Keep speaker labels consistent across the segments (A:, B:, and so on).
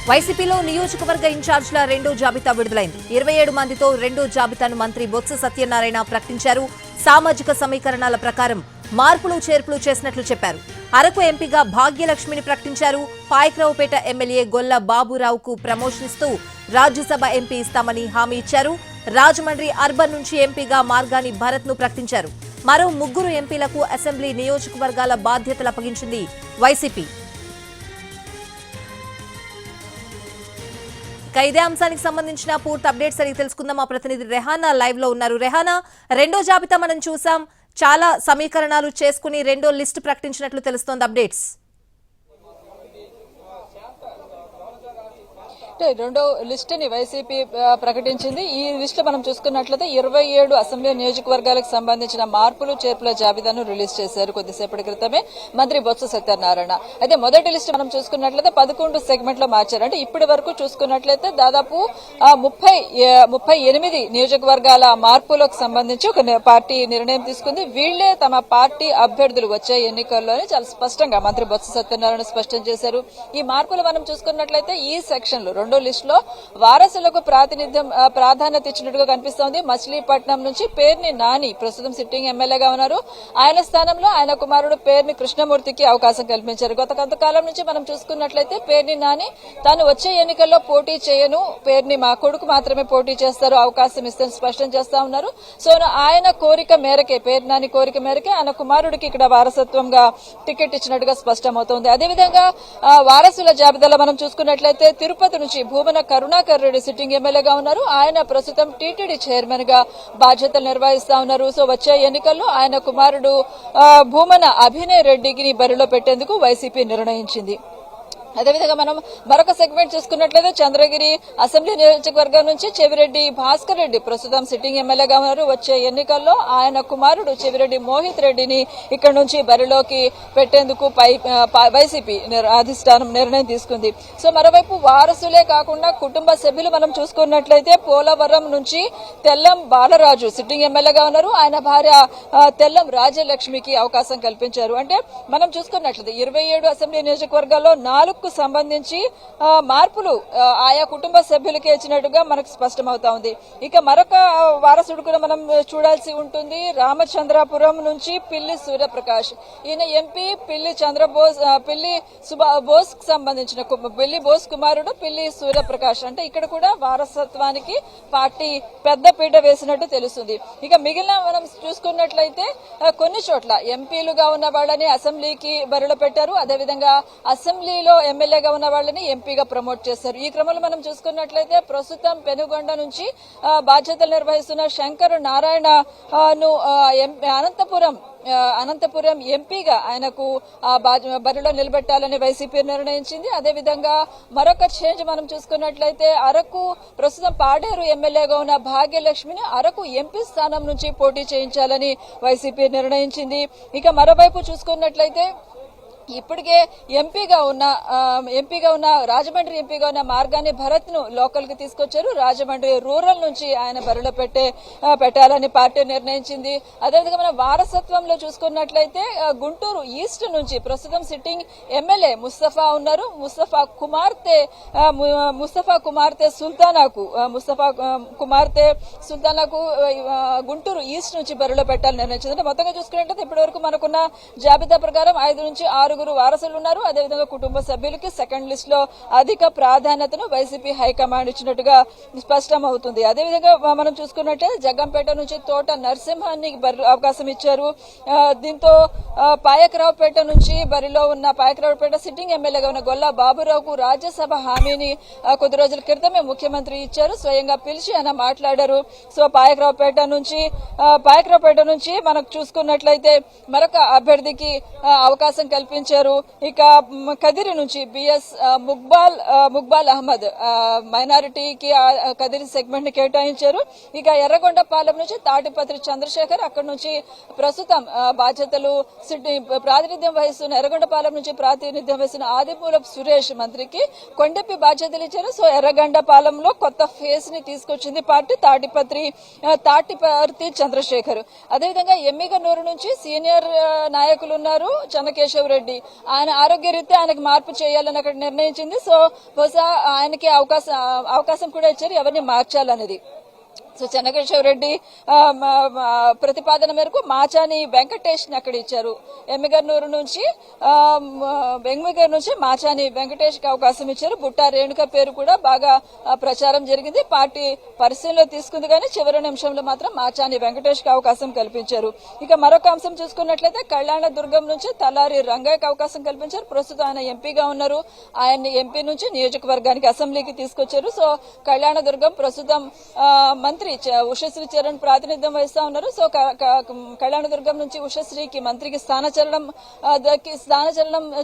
A: వైసీపీలో నియోజకవర్గ ఇన్ఛార్జ్ల రెండో జాబితా విడుదలైంది. 27 మందితో రెండో జాబితాను మంత్రి బొత్స సత్యనారాయణ ప్రకటించారు. సామాజిక సమీకరణాల ప్రకారం మార్పులు చేర్పులు చేసినట్లు చెప్పారు. అరకు ఎంపీగా భాగ్యలక్ష్మిని ప్రకటించారు. పాయక్రావుపేట ఎమ్మెల్యే గొల్ల బాబురావుకు ప్రమోషన్ ఇస్తూ రాజ్యసభ ఎంపీ ఇస్తామని హామీ ఇచ్చారు. రాజమండ్రి అర్బన్ నుంచి ఎంపీగా మార్గాని భరత్ ను ప్రకటించారు. మరో 3 ఎంపీలకు అసెంబ్లీ నియోజకవర్గాల బాధ్యతలు అప్పగించింది వైసీపీ. ఇదే అంశానికి సంబంధించిన పూర్తి అప్డేట్స్ అడిగి తెలుసుకుందాం. మా ప్రతినిధి రెహానా లైవ్ లో ఉన్నారు. రెహానా, రెండో జాబితా మనం చూసాం, చాలా సమీకరణాలు చేసుకుని రెండో లిస్ట్ ప్రకటించినట్లు తెలుస్తోంది. అప్డేట్స్
B: రెండో లిస్ట్ ని వైసీపీ ప్రకటించింది. ఈ లిస్ట్ మనం చూసుకున్నట్లయితే 27 అసెంబ్లీ నియోజకవర్గాలకు సంబంధించిన మార్పులు చేర్పుల జాబితాను రిలీజ్ చేశారు కొద్దిసేపటి క్రితమే మంత్రి బొత్స సత్యనారాయణ. అయితే మొదటి లిస్ట్ మనం చూసుకున్నట్లయితే 11 సెగ్మెంట్ లో మార్చారు. అంటే ఇప్పటి వరకు చూసుకున్నట్లయితే దాదాపు 38 నియోజకవర్గాల మార్పులకు సంబంధించి ఒక పార్టీ నిర్ణయం తీసుకుంది. వీళ్లే తమ పార్టీ అభ్యర్థులు వచ్చే ఎన్నికల్లోనే చాలా స్పష్టంగా మంత్రి బొత్స సత్యనారాయణ స్పష్టం చేశారు. ఈ మార్పులు మనం చూసుకున్నట్లయితే ఈ సెక్షన్ లో రెండో లిస్ట్ లో వారసులకు ప్రాధాన్యత ఇచ్చినట్టుగా కనిపిస్తోంది. మచిలీపట్నం నుంచి పేర్ని నాని ప్రస్తుతం సిట్టింగ్ ఎమ్మెల్యేగా ఉన్నారు. ఆయన స్థానంలో ఆయన కుమారుడు పేర్ని కృష్ణమూర్తికి అవకాశం కల్పించారు. గత కొంతకాలం నుంచి మనం చూసుకున్నట్లయితే పేర్ని నాని తాను వచ్చే ఎన్నికల్లో పోటీ చేయను, పేర్ని మా కొడుకు మాత్రమే పోటీ చేస్తారు, అవకాశం ఇస్తే స్పష్టం చేస్తా ఉన్నారు. సో ఆయన కోరిక మేరకే, పేర్ని నాని కోరిక మేరకే ఆయన కుమారుడికి ఇక్కడ వారసత్వంగా టికెట్ ఇచ్చినట్టుగా స్పష్టమవుతోంది. అదేవిధంగా వారసుల జాబితాలో మనం చూసుకున్నట్లయితే తిరుపతి నుంచి భూమన కరుణాకర్ రెడ్డి సిట్టింగ్ ఎమ్మెల్యేగా ఉన్నారు. ఆయన ప్రస్తుతం టీటీడీ చైర్మన్ గా బాధ్యతలు నిర్వహిస్తా ఉన్నారు. సో వచ్చే ఎన్నికల్లో ఆయన కుమారుడు భూమన అభినయ్ రెడ్డికి బరిలో పెట్టేందుకు వైసీపీ నిర్ణయించింది. అదేవిధంగా మనం మరొక సెగ్మెంట్ చూసుకున్నట్లయితే చంద్రగిరి అసెంబ్లీ నియోజకవర్గం నుంచి చెవిరెడ్డి భాస్కర్ రెడ్డి ప్రస్తుతం సిట్టింగ్ ఎమ్మెల్యేగా ఉన్నారు. వచ్చే ఎన్నికల్లో ఆయన కుమారుడు చెవిరెడ్డి మోహిత్ రెడ్డిని ఇక్కడ నుంచి బరిలోకి పెట్టేందుకు వైసీపీ అధిష్టానం నిర్ణయం తీసుకుంది. సో మరోవైపు వారసులే కాకుండా కుటుంబ సభ్యులు మనం చూసుకున్నట్లయితే పోలవరం నుంచి తెల్లం బాలరాజు సిట్టింగ్ ఎమ్మెల్యేగా ఉన్నారు. ఆయన భార్య తెల్లం రాజ్యలక్ష్మికి అవకాశం కల్పించారు. అంటే మనం చూసుకున్నట్లయితే 27 అసెంబ్లీ నియోజకవర్గాల్లో 4 సంబంధించి మార్పులు ఆయా కుటుంబ సభ్యులకే ఇచ్చినట్టుగా మనకు స్పష్టమవుతా ఉంది. ఇక మరొక వారసుడు కూడా మనం చూడాల్సి ఉంటుంది. రామచంద్రాపురం నుంచి పిల్లి సూర్యప్రకాష్, ఈయన ఎంపీ పిల్లి బోస్ కు సంబంధించిన పిల్లి బోస్ కుమారుడు పిల్లి సూర్యప్రకాష్. అంటే ఇక్కడ కూడా వారసత్వానికి పార్టీ పెద్ద పీట వేసినట్టు తెలుస్తుంది. ఇక మిగిలిన మనం చూసుకున్నట్లయితే కొన్ని చోట్ల ఎంపీలుగా ఉన్న వాళ్ళని అసెంబ్లీకి బరిలో పెట్టారు. అదేవిధంగా అసెంబ్లీలో ఎమ్మెల్యేగా ఉన్న వాళ్ళని ఎంపీగా ప్రమోట్ చేశారు. ఈ క్రమంలో మనం చూసుకున్నట్లయితే ప్రస్తుతం పెనుగొండ నుంచి బాధ్యతలు నిర్వహిస్తున్న శంకర్ నారాయణ అనంతపురం ఎంపీగా ఆయనకు బరిలో నిలబెట్టాలని వైసీపీ నిర్ణయించింది. అదేవిధంగా మరొక చేంజ్ మనం చూసుకున్నట్లయితే అరకు ప్రస్తుతం పాడేరు ఎమ్మెల్యేగా ఉన్న భాగ్యలక్ష్మిని అరకు ఎంపీ స్థానం నుంచి పోటీ చేయించాలని వైసీపీ నిర్ణయించింది. ఇక మరోవైపు చూసుకున్నట్లయితే ఇప్పటికే ఎంపీగా ఉన్న రాజమండ్రి ఎంపీగా ఉన్న మార్గాని భరత్ ను లోకల్ కి తీసుకొచ్చారు. రాజమండ్రి రూరల్ నుంచి ఆయన బరిలో పెట్టాలని పార్టీ నిర్ణయించింది. అదేవిధంగా మన వారసత్వంలో చూసుకున్నట్లయితే గుంటూరు ఈస్ట్ నుంచి ప్రస్తుతం సిట్టింగ్ ఎమ్మెల్యే ముస్తఫా ఉన్నారు. ముస్తఫా కుమార్తె సుల్తానాకు గుంటూరు ఈస్ట్ నుంచి బరిలో పెట్టాలని నిర్ణయించింది. మొత్తంగా చూసుకున్నట్లయితే ఇప్పటి వరకు మనకున్న జాబితా ప్రకారం 5 నుంచి 6 వారసులు ఉన్నారు. అదేవిధంగా కుటుంబ సభ్యులకి సెకండ్ లిస్ట్ లో అధిక ప్రాధాన్యతను వైసీపీ హైకమాండ్ ఇచ్చినట్టుగా స్పష్టం అవుతుంది. అదేవిధంగా మనం చూసుకున్నట్లయితే జగ్గంపేట నుంచి తోట నరసింహాన్ని అవకాశం ఇచ్చారు. దీంతో పాయకరావుపేట నుంచి బరిలో ఉన్న పాయకరావుపేట సిట్టింగ్ ఎమ్మెల్యేగా ఉన్న గొల్ల బాబురావుకు రాజ్యసభ హామీని కొద్ది రోజుల క్రితమే ముఖ్యమంత్రి ఇచ్చారు. స్వయంగా పిలిచి ఆయన మాట్లాడారు. సో పాయకరావుపేట నుంచి మనకు చూసుకున్నట్లయితే మరొక అభ్యర్థికి అవకాశం కల్పించారు. ఇక కదిరి నుంచి బిఎస్ ముక్బాల్ అహ్మద్ మైనారిటీకి కదిరి సెగ్మెంట్ ని కేటాయించారు. ఇక ఎర్రగొండపాలెం నుంచి తాటిపత్రి చంద్రశేఖర్, అక్కడి నుంచి ప్రస్తుతం బాధ్యతలు ప్రాతినిధ్యం వహిస్తున్న ఎర్రగొండపాలెం నుంచి ప్రాతినిధ్యం వహిస్తున్న ఆదిమూలపు సురేష్ మంత్రికి కొండెప్పి బాధ్యతలు ఇచ్చారు. సో ఎర్రగొండపాలెంలో కొత్త ఫేస్ ని తీసుకొచ్చింది పార్టీ తాటిపత్రి చంద్రశేఖర్. అదేవిధంగా ఎమ్మిగనూరు నుంచి సీనియర్ నాయకులు ఉన్నారు చెన్నకేశవ రెడ్డి, రెడ్డి ఆయన ఆరోగ్యరీత్యా ఆయనకు మార్పు చేయాలని అక్కడ నిర్ణయించింది. సో బహుశా ఆయనకి అవకాశం కూడా ఇచ్చారు ఎవరిని మార్చాలనేది. సో చెన్నకేశవ రెడ్డి ప్రతిపాదన మేరకు మాచాని వెంకటేష్ ని అక్కడ ఇచ్చారు. ఎమ్మిగనూరు నుంచి మాచాని వెంకటేష్ కి అవకాశం ఇచ్చారు. బుట్టా రేణుక పేరు కూడా బాగా ప్రచారం జరిగింది. పార్టీ పరిశీలనలో తీసుకుంది కానీ చివరి నిమిషంలో మాత్రం మాచాని వెంకటేష్ కి అవకాశం కల్పించారు. ఇక మరొక అంశం చూసుకున్నట్లయితే కళ్యాణదుర్గం నుంచి తలారి రంగయ్యకి అవకాశం కల్పించారు. ప్రస్తుతం ఆయన ఎంపీగా ఉన్నారు. ఆయన్ని ఎంపీ నుంచి నియోజకవర్గానికి అసెంబ్లీకి తీసుకొచ్చారు. సో కళ్యాణదుర్గం ప్రస్తుతం మంత్రి ఉషశ్రీ చరణ్ ప్రాతినిధ్యం వహిస్తా ఉన్నారు. సో కళ్యాణదుర్గం నుంచి ఉషశ్రీకి మంత్రికి స్థానచలనం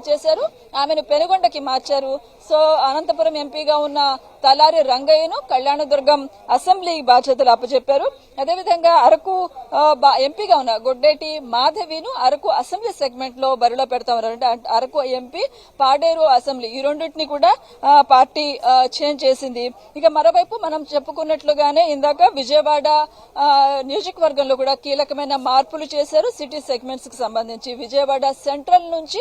B: చేశారు. ఆమెను పెనుగొండకి మార్చారు. సో అనంతపురం ఎంపీగా ఉన్న తలారి రంగయ్యను కళ్యాణదుర్గం అసెంబ్లీ బాధ్యతలు అప్పచెప్పారు. అదేవిధంగా అరకు ఎంపీగా ఉన్న గొడ్డేటి మాధవిను అరకు అసెంబ్లీ సెగ్మెంట్ లో బరిలో పెడతా ఉన్నారు. అంటే అరకు ఎంపీ, పాడేరు అసెంబ్లీ ఈ రెండింటిని కూడా పార్టీ చేంజ్ చేసింది. ఇక మరోవైపు మనం చెప్పుకున్నట్లుగానే ఇందాక విజయవాడ నియోజకవర్గంలో కూడా కీలకమైన మార్పులు చేశారు. సిటీ సెగ్మెంట్స్ కి సంబంధించి విజయవాడ సెంట్రల్ నుంచి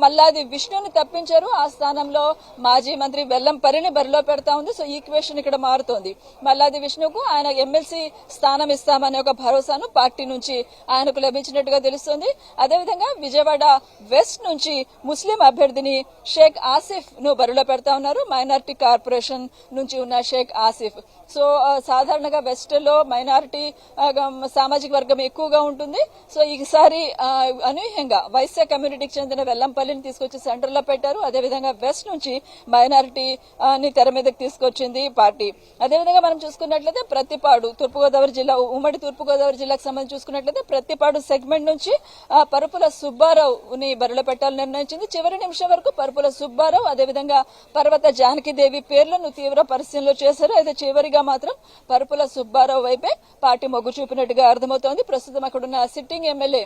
B: మల్లాది విష్ణుని తప్పించారు. ఆ స్థానంలో మాజీ మంత్రి వెల్లంపల్లిని బరిలో పెడతా ఉంది. సో ఈక్వేషన్ ఇక్కడ మారుతోంది. మల్లాది విష్ణుకు ఆయన ఎమ్మెల్సీ స్థానం ఇస్తామనే ఒక భరోసాను పార్టీ నుంచి ఆయనకు లభించినట్టుగా తెలుస్తోంది. అదేవిధంగా విజయవాడ వెస్ట్ నుంచి ముస్లిం అభ్యర్థిని షేక్ ఆసిఫ్ ను బరిలో పెడతా ఉన్నారు. మైనారిటీ కార్పొరేషన్ నుంచి ఉన్న షేక్ ఆసిఫ్. సో సాధారణంగా వెస్ట్ లో మైనారిటీ సామాజిక వర్గం ఎక్కువగా ఉంటుంది. సో ఈసారి అనూహ్యంగా వైశ్య కమ్యూనిటీకి చెందిన వెల్లంపల్లిని తీసుకొచ్చి సెంటర్ లో పెట్టారు. అదేవిధంగా వెస్ట్ నుంచి మైనారిటీని తెర మీదకి తీసుకొచ్చింది పార్టీ. అదేవిధంగా మనం చూసుకున్నట్లయితే ప్రత్తిపాడు తూర్పుగోదావరి జిల్లా, ఉమ్మడి తూర్పుగోదావరి జిల్లాకు సంబంధించి చూసుకున్నట్లయితే ప్రత్తిపాడు సెగ్మెంట్ నుంచి పరుపుల సుబ్బారావుని బరిలో పెట్టాలని నిర్ణయించింది. చివరి నిమిషం వరకు పరుపుల సుబ్బారావు అదేవిధంగా పర్వత జానకిదేవి పేర్లను తీవ్ర పరిశీలనలో చేశారు. అయితే చివరిగా మాత్రం పరుపుల సుబ్బారావు వైపే పార్టీ మొగ్గు చూపినట్టుగా అర్థమవుతోంది. ప్రస్తుతం అక్కడున్న సిట్టింగ్ ఎమ్మెల్యే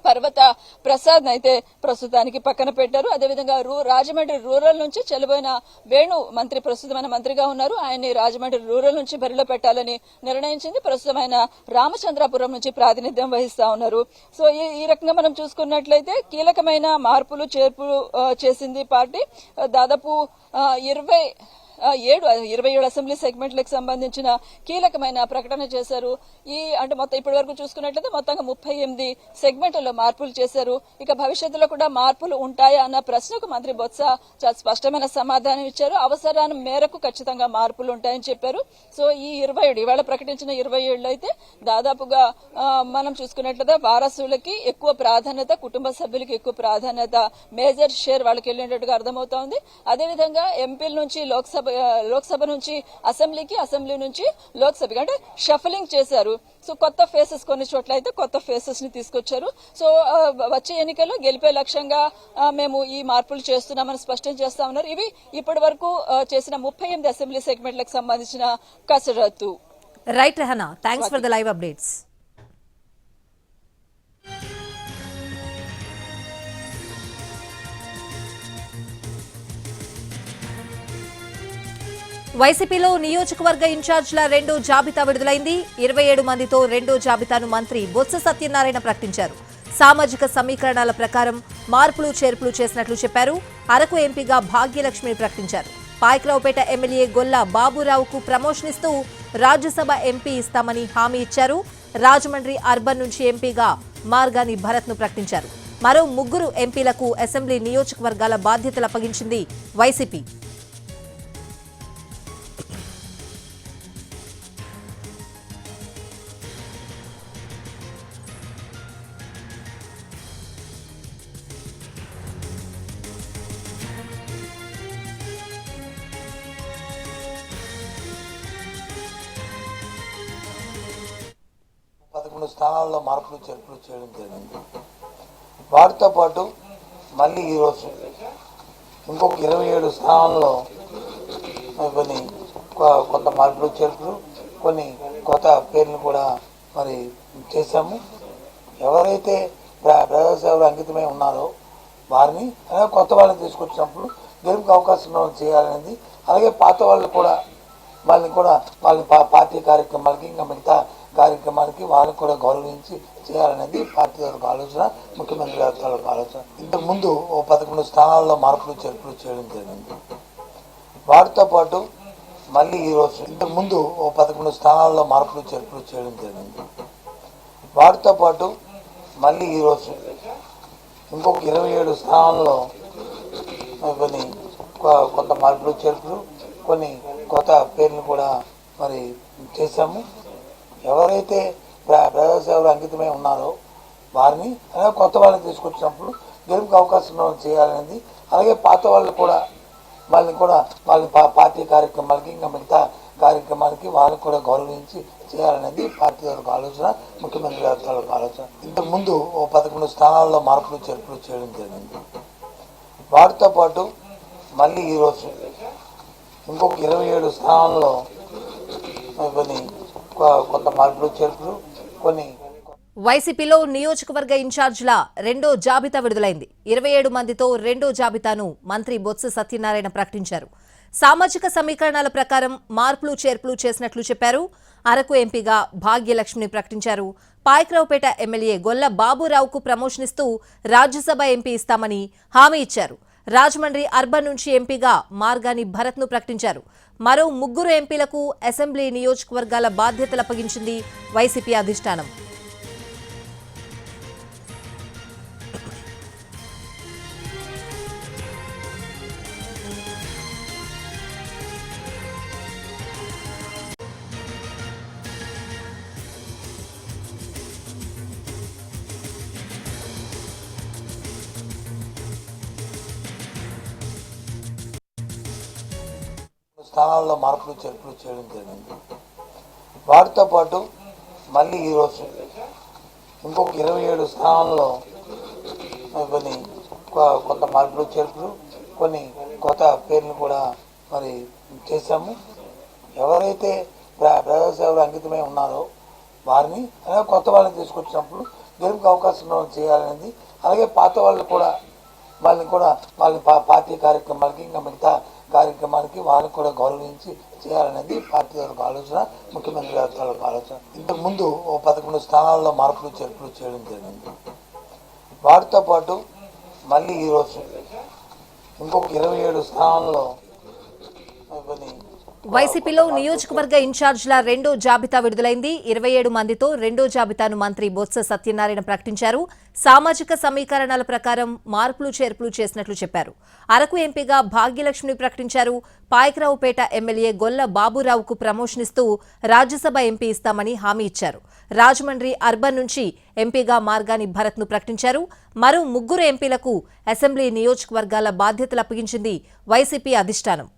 B: పర్వత ప్రసాద్ అయితే ప్రస్తుతానికి పక్కన పెట్టారు. అదేవిధంగా రాజమండ్రి రూరల్ నుంచి చెలబోయిన వేణు మంత్రి ప్రస్తుతమైన మంత్రిగా ఉన్నారు. ఆయన్ని రాజమండ్రి రూరల్ నుంచి బరిలో పెట్టాలని నిర్ణయించింది. ప్రస్తుతం ఆయన రామచంద్రాపురం నుంచి ప్రాతినిధ్యం వహిస్తా ఉన్నారు. సో ఈ రకంగా మనం చూసుకున్నట్లయితే కీలకమైన మార్పులు చేర్పులు చేసింది పార్టీ. దాదాపు 27 అసెంబ్లీ సెగ్మెంట్లకు సంబంధించిన కీలకమైన ప్రకటన చేశారు. అంటే మొత్తం ఇప్పటి వరకు చూసుకున్నట్లయితే మొత్తంగా 38 సెగ్మెంట్లలో మార్పులు చేశారు. ఇక భవిష్యత్తులో కూడా మార్పులు ఉంటాయా అన్న ప్రశ్నకు మంత్రి బొత్స చాలా స్పష్టమైన సమాధానం ఇచ్చారు. అవసరాన్ని మేరకు ఖచ్చితంగా మార్పులు ఉంటాయని చెప్పారు. సో ఈ 27 ఇవాళ ప్రకటించిన 27 అయితే దాదాపుగా మనం చూసుకున్నట్లయితే వారసులకి ఎక్కువ ప్రాధాన్యత, కుటుంబ సభ్యులకి ఎక్కువ ప్రాధాన్యత, మేజర్ షేర్ వాళ్ళకి వెళ్ళినట్టుగా అర్థమవుతోంది. అదేవిధంగా ఎంపీల నుంచి లోక్సభ నుంచి అసెంబ్లీకి, అసెంబ్లీ నుంచి లోక్సభకి అంటే షఫలింగ్ చేశారు. సో కొత్త ఫేసెస్ కొన్ని చోట్ల అయితే కొత్త ఫేసెస్ ని తీసుకొచ్చారు. సో వచ్చే ఎన్నికల్లో గెలిపే లక్ష్యంగా మేము ఈ మార్పులు చేస్తున్నామని స్పష్టం చేస్తా ఉన్నారు. ఇవి ఇప్పటి వరకు చేసిన 38 అసెంబ్లీ సెగ్మెంట్లకు సంబంధించిన కసరత్తు.
A: Right Rehana, thanks for the live updates. వైసీపీలో నియోజకవర్గ ఇన్ఛార్జ్ల రెండో జాబితా విడుదలైంది. 27 మందితో రెండో జాబితాను మంత్రి బొత్స సత్యనారాయణ ప్రకటించారు. సామాజిక సమీకరణాల ప్రకారం మార్పులు చేర్పులు చేసినట్లు చెప్పారు. అరకు ఎంపీగా భాగ్యలక్ష్మిని ప్రకటించారు. పాయకరావుపేట ఎమ్మెల్యే గొల్ల బాబురావుకు ప్రమోషన్ ఇస్తూ రాజ్యసభ ఎంపీ ఇస్తామని హామీ ఇచ్చారు. రాజమండ్రి అర్బన్ నుంచి ఎంపీగా మార్గాని భరత్ను ప్రకటించారు. మరో 3 ఎంపీలకు అసెంబ్లీ నియోజకవర్గాల బాధ్యతలు అప్పగించింది వైసీపీ.
C: స్థానాల్లో మార్పులు చేర్పులు చేయడం జరిగింది. వాటితో పాటు మళ్ళీ ఈరోజు ఇంకొక 27 స్థానాల్లో కొన్ని కొంత మార్పులు చేర్పులు, కొన్ని కొత్త పేర్లు కూడా మరి చేశాము. ఎవరైతే ప్రజాసేవలో అంకితమై ఉన్నారో వారిని కొత్త వాళ్ళని తీసుకొచ్చినప్పుడు గెలుపుకి అవకాశం చేయాలనేది, అలాగే పాత వాళ్ళు కూడా వాళ్ళని పార్టీ కార్యక్రమాలకి ఇంకా మిగతా కార్యక్రమానికి వాళ్ళకు కూడా గౌరవించి చేయాలనేది పార్టీ యొక్క ఆలోచన, ముఖ్యమంత్రి గారి తాలూకు ఆలోచన. ఇంతకుముందు 11 స్థానాల్లో మార్పులు చేర్పులు చేయడం జరిగింది. వాటితో పాటు మళ్ళీ ఈరోజు ఇంతకుముందు 11 స్థానాల్లో మార్పులు చేర్పులు చేయడం జరిగింది. వాటితో పాటు మళ్ళీ ఈరోజు ఇంకొక 27 స్థానాల్లో కొంత మార్పులు చేర్పులు, కొన్ని కొత్త పేర్లు కూడా మరి చేశాము. ఎవరైతే ప్రజాసేవలో అంకితమై ఉన్నారో వారిని అలాగే కొత్త వాళ్ళని తీసుకొచ్చినప్పుడు గెలుపుకి అవకాశం చేయాలనేది, అలాగే పాత వాళ్ళు కూడా వాళ్ళని పార్టీ కార్యక్రమాలకి ఇంకా మిగతా కార్యక్రమాలకి వాళ్ళని కూడా గౌరవించి చేయాలనేది పార్టీ యొక్క ఆలోచన, ముఖ్యమంత్రి గారి తాలూకు ఆలోచన. ఇంతకుముందు 11 స్థానాల్లో మార్పులు చేర్పులు చేయడం జరిగింది. వాటితో పాటు మళ్ళీ ఈరోజు ఇంకొక 27 స్థానాల్లో కొంత మార్పులు చేర్పులు, కొన్ని
A: వైసీపీలో నియోజకవర్గ ఇన్ఛార్జీల రెండో జాబితా విడుదలైంది. 27 మందితో రెండో జాబితాను మంత్రి బొత్స సత్యనారాయణ ప్రకటించారు. సామాజిక సమీకరణాల ప్రకారం మార్పులు చేర్పులు చేసినట్లు చెప్పారు. అరకు ఎంపీగా భాగ్యలక్ష్మిని ప్రకటించారు. పాయకరావుపేట ఎమ్మెల్యే గొల్ల బాబురావుకు ప్రమోషన్ ఇస్తూ రాజ్యసభ ఎంపీ ఇస్తామని హామీ ఇచ్చారు. రాజమండ్రి అర్బన్ నుంచి ఎంపీగా మార్గాని భరత్ను ప్రకటించారు. మరో 3 ఎంపీలకు అసెంబ్లీ నియోజకవర్గాల బాధ్యతలు అప్పగించింది వైసీపీ అధిష్టానం.
C: స్థానాల్లో మార్పులు చేర్పులు చేయడం జరిగింది. వాటితో పాటు మళ్ళీ ఈరోజు ఇంకొక 27 స్థానాల్లో కొంత మార్పులు చేర్పులు, కొన్ని కొత్త పేర్లు కూడా మరి చేశాము. ఎవరైతే ప్రజాసేవలో అంకితమై ఉన్నారో వారిని అలాగే కొత్త వాళ్ళని తీసుకొచ్చినప్పుడు గెలుపుకి అవకాశం చేయాలనేది, అలాగే పాత వాళ్ళు కూడా వాళ్ళని పార్టీ కార్యక్రమాలకి ఇంకా మిగతా కార్యక్రమానికి వాళ్ళని కూడా గౌరవించి చేయాలనేది పార్టీ యొక్క ఆలోచన, ముఖ్యమంత్రి గారి తాలూకు ఆలోచన. ఇంతకుముందు 11 స్థానాల్లో మార్పులు చేర్పులు చేయడం జరిగింది. వాటితో పాటు మళ్ళీ ఈరోజు ఇంకొక 27 స్థానాల్లో
A: వైసీపీలో నియోజకవర్గ ఇన్ఛార్జీల రెండో జాబితా విడుదలైంది. 27 మందితో రెండో జాబితాను మంత్రి బొత్స సత్యనారాయణ ప్రకటించారు. సామాజిక సమీకరణాల ప్రకారం మార్పులు చేర్పులు చేసినట్లు చెప్పారు. అరకు ఎంపీగా భాగ్యలక్ష్మిని ప్రకటించారు. పాయకరావుపేట ఎమ్మెల్యే గొల్ల బాబురావుకు ప్రమోషన్ ఇస్తూ రాజ్యసభ ఎంపీ ఇస్తామని హామీ ఇచ్చారు. రాజమండ్రి అర్బన్ నుంచి ఎంపీగా మార్గాని భరత్ను ప్రకటించారు. మరో 3 ఎంపీలకు అసెంబ్లీ నియోజకవర్గాల బాధ్యతలు అప్పగించింది వైసీపీ అధిష్టానం.